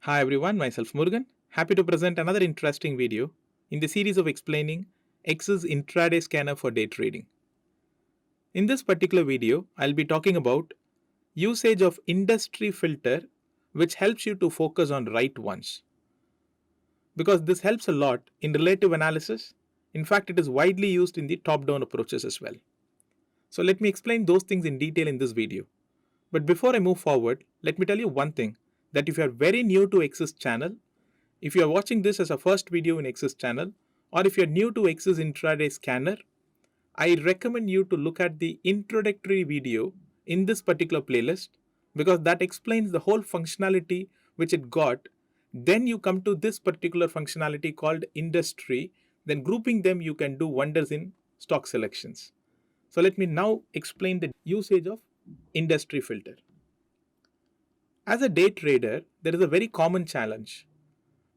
Hi everyone, myself Murugan. Happy to present another interesting video in the series of explaining EQSIS intraday scanner for day trading. In this particular video, I'll be talking about usage of industry filter which helps you to focus on right ones. Because this helps a lot in relative analysis. In fact, it is widely used in the top-down approaches as well. So let me explain those things in detail in this video. But before I move forward, let me tell you one thing that if you are very new to EQSIS channel, if you are watching this as a first video in EQSIS channel, or if you are new to EQSIS intraday scanner, I recommend you to look at the introductory video in this particular playlist because that explains the whole functionality which it got. Then you come to this particular functionality called industry. Then grouping them, you can do wonders in stock selections. So let me now explain the usage of industry filter. As a day trader, there is a very common challenge,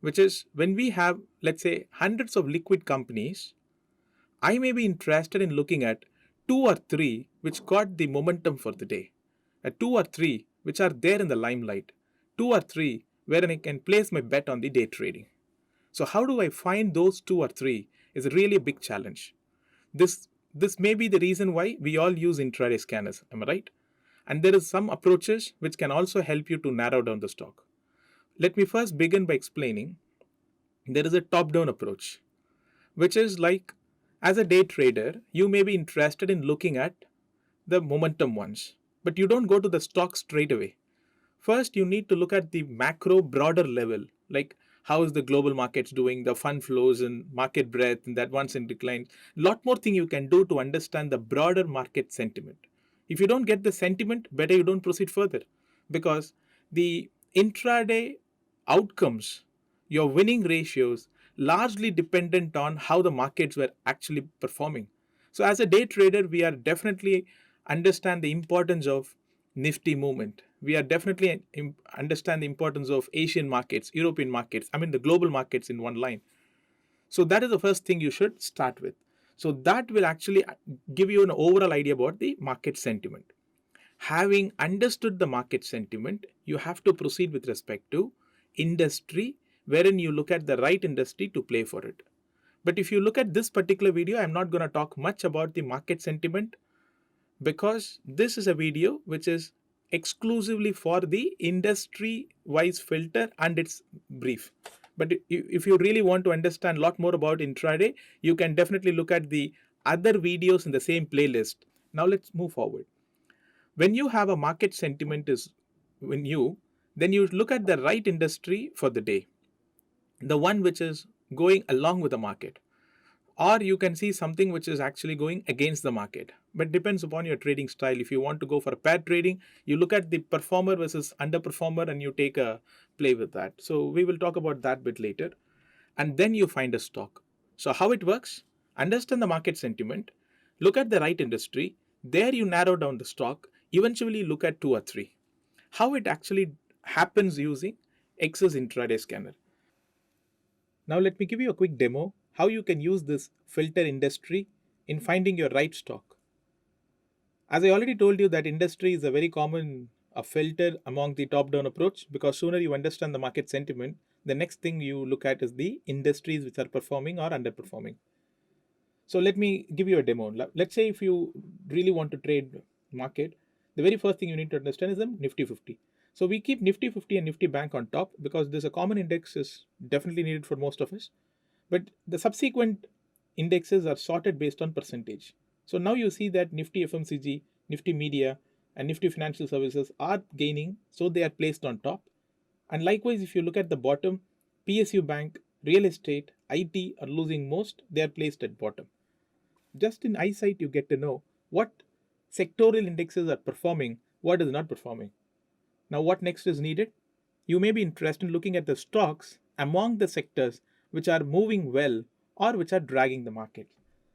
which is when we have, let's say, hundreds of liquid companies, I may be interested in looking at two or three which got the momentum for the day, two or three which are there in the limelight, two or three wherein I can place my bet on the day trading. So, how do I find those two or three is really a big challenge. This may be the reason why we all use intraday scanners, am I right? And there is some approaches which can also help you to narrow down the stock. Let me first begin by explaining there is a top down approach, which is like as a day trader, you may be interested in looking at the momentum ones, but you don't go to the stock straight away. First, you need to look at the macro, broader level, like how is the global markets doing, the fund flows and market breadth, and that one's in decline. Lot more thing you can do to understand the broader market sentiment. If you don't get the sentiment, better you don't proceed further, because the intraday outcomes, your winning ratios, largely dependent on how the markets were actually performing. So as a day trader, we are definitely understand the importance of Nifty movement. We are definitely understand the importance of Asian markets, European markets, I mean the global markets in one line. So that is the first thing you should start with. So that will actually give you an overall idea about the market sentiment. Having understood the market sentiment, you have to proceed with respect to industry, wherein you look at the right industry to play for it. But if you look at this particular video, I'm not going to talk much about the market sentiment because this is a video which is exclusively for the industry wise filter and it's brief. But if you really want to understand a lot more about intraday, you can definitely look at the other videos in the same playlist. Now let's move forward. When you have a market sentiment is when you then you look at the right industry for the day, the one which is going along with the market, or you can see something which is actually going against the market, but depends upon your trading style. If you want to go for a pair trading, you look at the performer versus underperformer and you take a play with that. So we will talk about that bit later. And then you find a stock. So how it works, understand the market sentiment, look at the right industry, there you narrow down the stock, eventually look at two or three. How it actually happens using EQSIS intraday scanner. Now let me give you a quick demo how you can use this filter industry in finding your right stock. As I already told you that industry is a very common filter among the top down approach, because sooner you understand the market sentiment, the next thing you look at is the industries which are performing or underperforming. So let me give you a demo. Let's say if you really want to trade market, the very first thing you need to understand is the Nifty 50. So we keep Nifty 50 and Nifty Bank on top because this a common index is definitely needed for most of us. But the subsequent indexes are sorted based on percentage. So now you see that Nifty FMCG, Nifty Media, and Nifty Financial Services are gaining, so they are placed on top. And likewise, if you look at the bottom, PSU Bank, Real Estate, IT are losing most, they are placed at bottom. Just in eyesight, you get to know what sectoral indexes are performing, what is not performing. Now, what next is needed? You may be interested in looking at the stocks among the sectors which are moving well or which are dragging the market.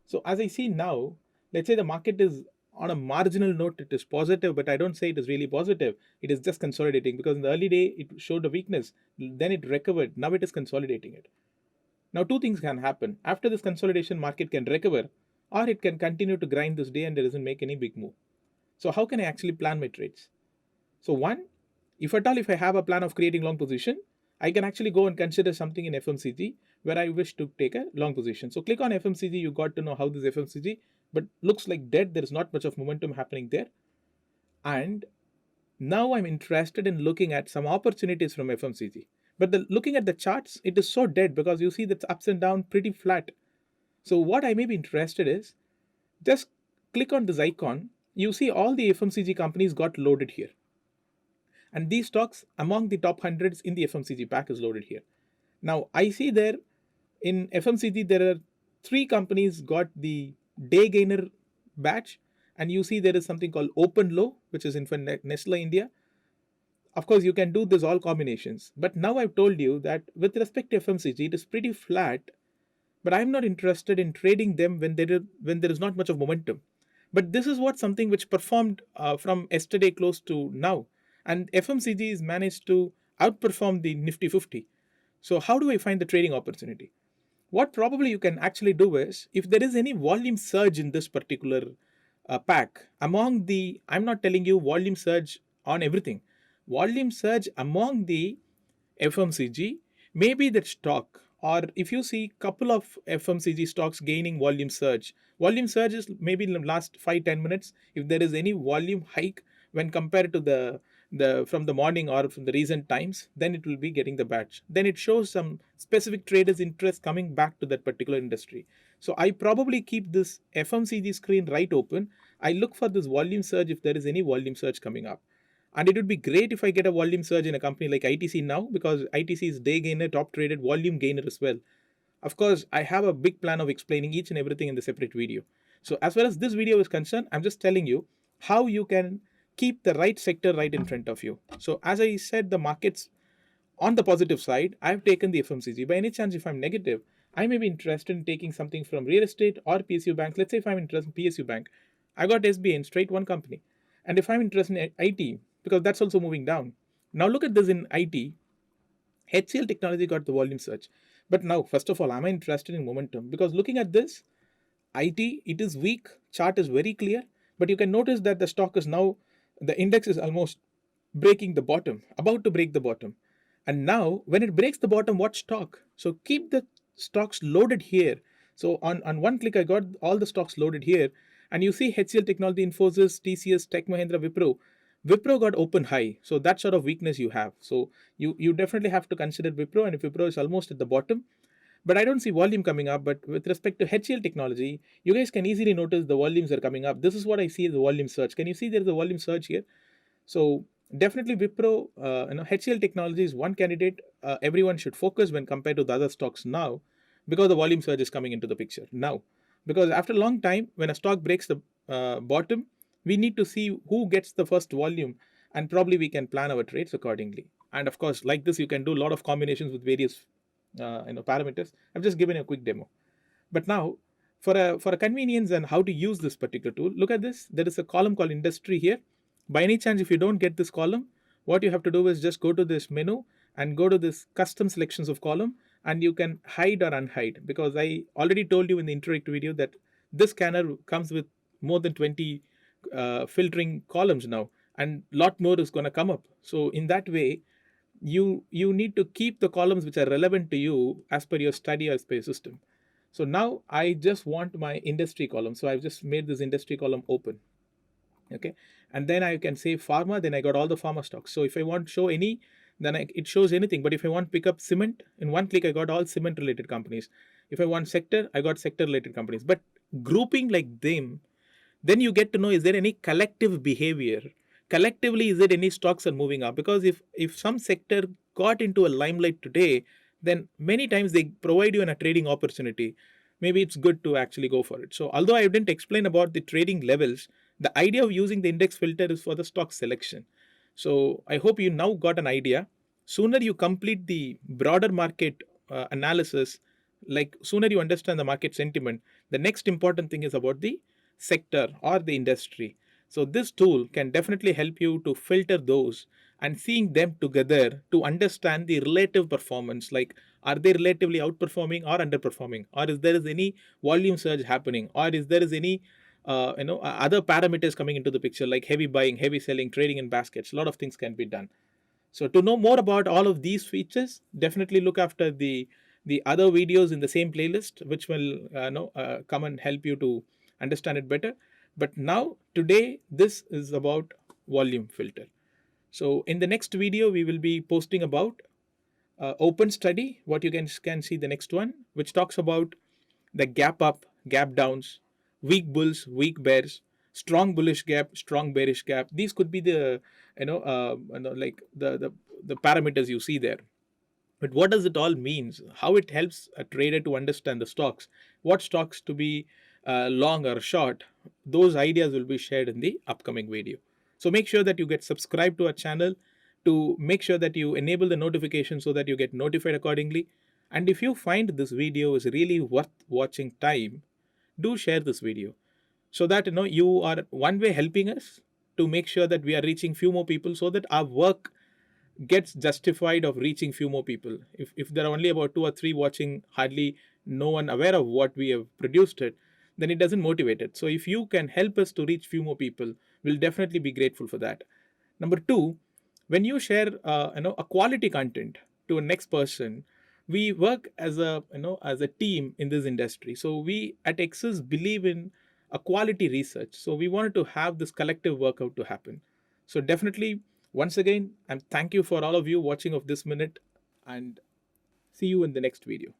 So, as I see now, let's say the market is on a marginal note, it is positive, but I don't say it is really positive. It is just consolidating because in the early day it showed a weakness, then it recovered, now it is consolidating it. Now, two things can happen. After this consolidation, market can recover or it can continue to grind this day and it doesn't make any big move. So, how can I actually plan my trades? So, one, if at all, if I have a plan of creating long position, I can actually go and consider something in FMCG where I wish to take a long position. So click on FMCG, you got to know how this FMCG, but looks like dead. There is not much of momentum happening there. And now I'm interested in looking at some opportunities from FMCG. But looking at the charts, it is so dead because you see that's ups and down pretty flat. So what I may be interested is just click on this icon. You see all the FMCG companies got loaded here. And these stocks among the top hundreds in the FMCG pack is loaded here. Now I see there in FMCG there are three companies got the day gainer batch, and you see there is something called open low, which is in for Nestle India. Of course, you can do this all combinations, but now I've told you that with respect to FMCG, it is pretty flat. But I'm not interested in trading them when there is not much of momentum. But this is what something which performed from yesterday close to now, and FMCG is managed to outperform the Nifty 50. So how do I find the trading opportunity? What probably you can actually do is, if there is any volume surge in this particular pack, among the, I'm not telling you volume surge on everything, volume surge among the FMCG, maybe that stock, or if you see couple of FMCG stocks gaining volume surge is maybe in the last 5-10 minutes. If there is any volume hike when compared to the from the morning or from the recent times, then it will be getting the batch. Then it shows some specific traders' interest coming back to that particular industry. So I probably keep this FMCG screen right open. I look for this volume surge if there is any volume surge coming up. And it would be great if I get a volume surge in a company like ITC now, because ITC is day gainer, top traded, volume gainer as well. Of course, I have a big plan of explaining each and everything in the separate video. So as far as this video is concerned, I'm just telling you how you can keep the right sector right in front of you. So as I said, the markets on the positive side, I've taken the FMCG. By any chance, if I'm negative, I may be interested in taking something from real estate or PSU banks. Let's say if I'm interested in PSU bank, I got SBI in straight one company. And if I'm interested in IT, because that's also moving down. Now look at this in IT. HCL Technology got the volume surge. But now, first of all, am I interested in momentum? Because looking at this, IT, it is weak, chart is very clear, but you can notice that the stock is now, the index is almost breaking the bottom, about to break the bottom. And now, when it breaks the bottom, what stock? So keep the stocks loaded here. So on one click, I got all the stocks loaded here. And you see HCL Technology, Infosys, TCS, Tech Mahindra, Wipro. Wipro got open high. So that sort of weakness you have. So you definitely have to consider Wipro. And if Wipro is almost at the bottom, but I don't see volume coming up. But with respect to HCL Technology, you guys can easily notice the volumes are coming up. This is what I see as the volume surge. Can you see there's a volume surge here? So definitely Wipro, HCL Technology is one candidate everyone should focus when compared to the other stocks now, because the volume surge is coming into the picture now. Because after a long time, when a stock breaks the bottom, we need to see who gets the first volume, and probably we can plan our trades accordingly. And of course, like this, you can do a lot of combinations with various parameters. I've just given a quick demo. But now, for a convenience and how to use this particular tool, look at this. There is a column called industry here. By any chance, if you don't get this column, what you have to do is just go to this menu and go to this custom selections of column, and you can hide or unhide, because I already told you in the introductory video that this scanner comes with more than 20 filtering columns now, and lot more is going to come up. So in that way, you need to keep the columns which are relevant to you as per your study or as per your system. So now I just want my industry column. So I've just made this industry column open. Okay. And then I can say pharma, then I got all the pharma stocks. So if I want to show any, then it shows anything. But if I want to pick up cement, in one click, I got all cement related companies. If I want sector, I got sector related companies. But grouping like them, then you get to know, is there any collective behavior? Collectively, is there any stocks are moving up? Because if some sector got into a limelight today, then many times they provide you a trading opportunity. Maybe it's good to actually go for it. So although I didn't explain about the trading levels, the idea of using the index filter is for the stock selection. So I hope you now got an idea. Sooner you complete the broader market analysis, like sooner you understand the market sentiment, the next important thing is about the sector or the industry. So this tool can definitely help you to filter those and seeing them together to understand the relative performance, like are they relatively outperforming or underperforming, or is there is any volume surge happening, or is there is any other parameters coming into the picture, like heavy buying, heavy selling, trading in baskets. A lot of things can be done. So to know more about all of these features, definitely look after the other videos in the same playlist, which will come and help you to understand it better. But now today, this is about volume filter. So in the next video, we will be posting about open study. What you can see the next one, which talks about the gap up, gap downs, weak bulls, weak bears, strong bullish gap, strong bearish gap. These could be the like the parameters you see there. But what does it all means? How it helps a trader to understand the stocks, what stocks to be long or short? Those ideas will be shared in the upcoming video. So make sure that you get subscribed to our channel, to make sure that you enable the notification so that you get notified accordingly. And if you find this video is really worth watching time, do share this video so that you are one way helping us to make sure that we are reaching few more people, so that our work gets justified of reaching few more people. If there are only about two or three watching, hardly no one aware of what we have produced it, then it doesn't motivate it. So if you can help us to reach few more people, we'll definitely be grateful for that. Number two, when you share a quality content to a next person, we work as a team in this industry. So we at EQSIS believe in a quality research. So we wanted to have this collective workout to happen. So definitely, once again, and thank you for all of you watching of this minute, and see you in the next video.